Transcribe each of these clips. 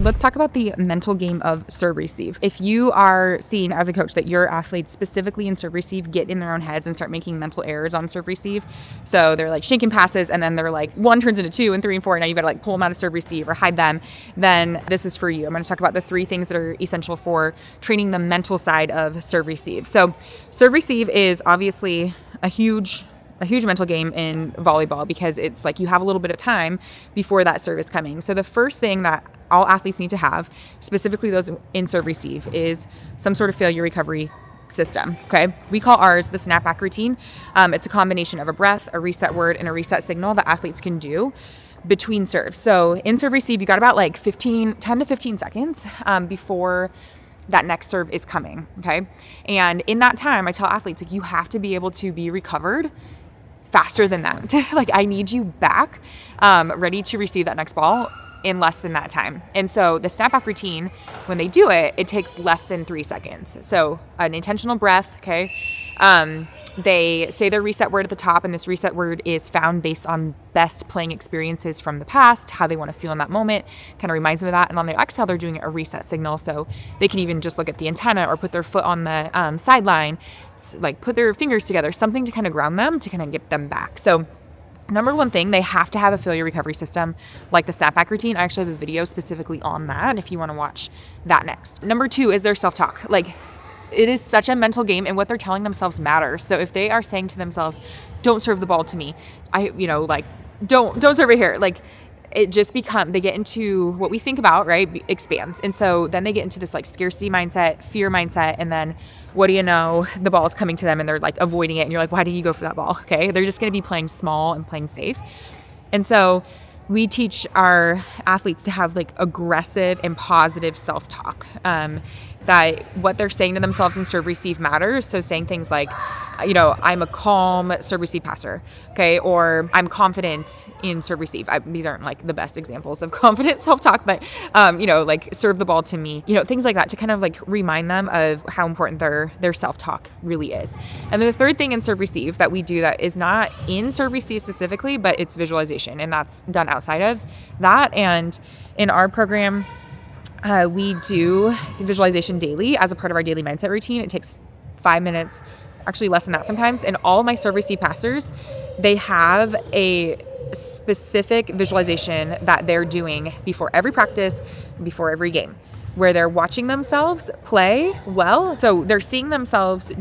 let's talk about the mental game of serve receive. If you are seeing as a coach that your athletes specifically in serve receive get in their own heads and start making mental errors on serve receive, so they're like shanking passes and then they're like 1 turns into 2 and 3 and 4, and now you got to like pull them out of serve receive or hide them, then this is for you. I'm going to talk about the 3 things that are essential for training the mental side of serve receive. So serve receive is obviously a huge mental game in volleyball because it's like you have a little bit of time before that serve is coming. So the first thing that all athletes need to have, specifically those in serve receive, is some sort of failure recovery system. Okay. We call ours the Snapback routine. It's a combination of a breath, a reset word, and a reset signal that athletes can do between serves. So in serve receive, you got about like 10 to 15 seconds before that next serve is coming. Okay. And in that time, I tell athletes, like, you have to be able to be recovered faster than that. Like, I need you back, ready to receive that next ball in less than that time. And so the snapback routine, when they do it, it takes less than 3 seconds. So an intentional breath, okay? They say their reset word at the top, and this reset word is found based on best playing experiences from the past, how they want to feel in that moment, kind of reminds them of that. And on their exhale, they're doing a reset signal. So they can even just look at the antenna or put their foot on the sideline, like put their fingers together, something to kind of ground them, to kind of get them back. So number one thing, they have to have a failure recovery system like the snapback routine. I actually have a video specifically on that if you want to watch that next. Number 2 is their self-talk. Like, it is such a mental game, and what they're telling themselves matters. So if they are saying to themselves, don't serve the ball to me, don't serve it here, like, it just they get into what we think about, right, expands. And so then they get into this like scarcity mindset, fear mindset, and then what do you know, the ball is coming to them and they're like avoiding it, and you're like, why did you go for that ball? Okay, they're just going to be playing small and playing safe. And so we teach our athletes to have like aggressive and positive self-talk, that what they're saying to themselves in serve receive matters. So saying things like, I'm a calm serve receive passer, okay, or I'm confident in serve receive. These aren't like the best examples of confident self-talk, but like serve the ball to me, things like that, to kind of like remind them of how important their self-talk really is. And then the third thing in serve receive that we do that is not in serve receive specifically, but it's visualization, and that's done outside of that. And in our program, we do visualization daily as a part of our daily mindset routine. It takes 5 minutes, actually less than that sometimes. And all of my serve receive passers, they have a specific visualization that they're doing before every practice, before every game, where they're watching themselves play well. So they're seeing themselves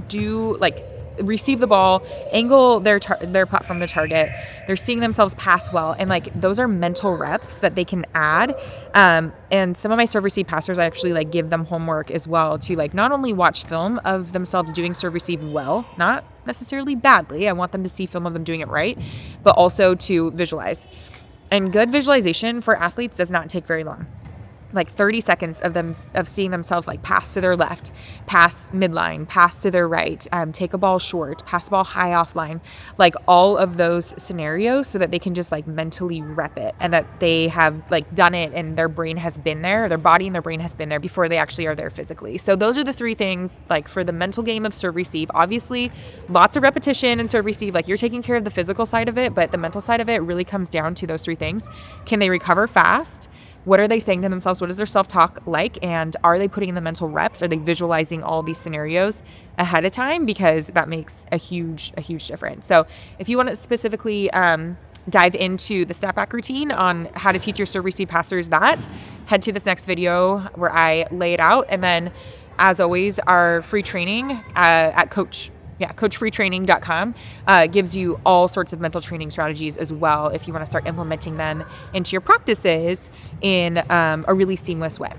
receive the ball, angle their platform to target. They're seeing themselves pass well, and like those are mental reps that they can add. And some of my serve receive passers, I actually like give them homework as well to like not only watch film of themselves doing serve receive well, not necessarily badly, I want them to see film of them doing it right, but also to visualize. And good visualization for athletes does not take very long. Like 30 seconds of seeing themselves like pass to their left, pass midline, pass to their right, take a ball short, pass the ball high offline, like all of those scenarios, so that they can just like mentally rep it, and that they have like done it and their brain has been there, their body and their brain has been there before they actually are there physically. So those are the 3 things like for the mental game of serve receive. Obviously lots of repetition in serve receive, like you're taking care of the physical side of it, but the mental side of it really comes down to those 3 things. Can they recover fast? What are they saying to themselves? What is their self-talk like? And are they putting in the mental reps? Are they visualizing all these scenarios ahead of time? Because that makes a huge difference. So if you want to specifically dive into the snapback routine on how to teach your serve receive passers that, head to this next video where I lay it out. And then as always, our free training at coachfreetraining.com gives you all sorts of mental training strategies as well if you want to start implementing them into your practices in a really seamless way.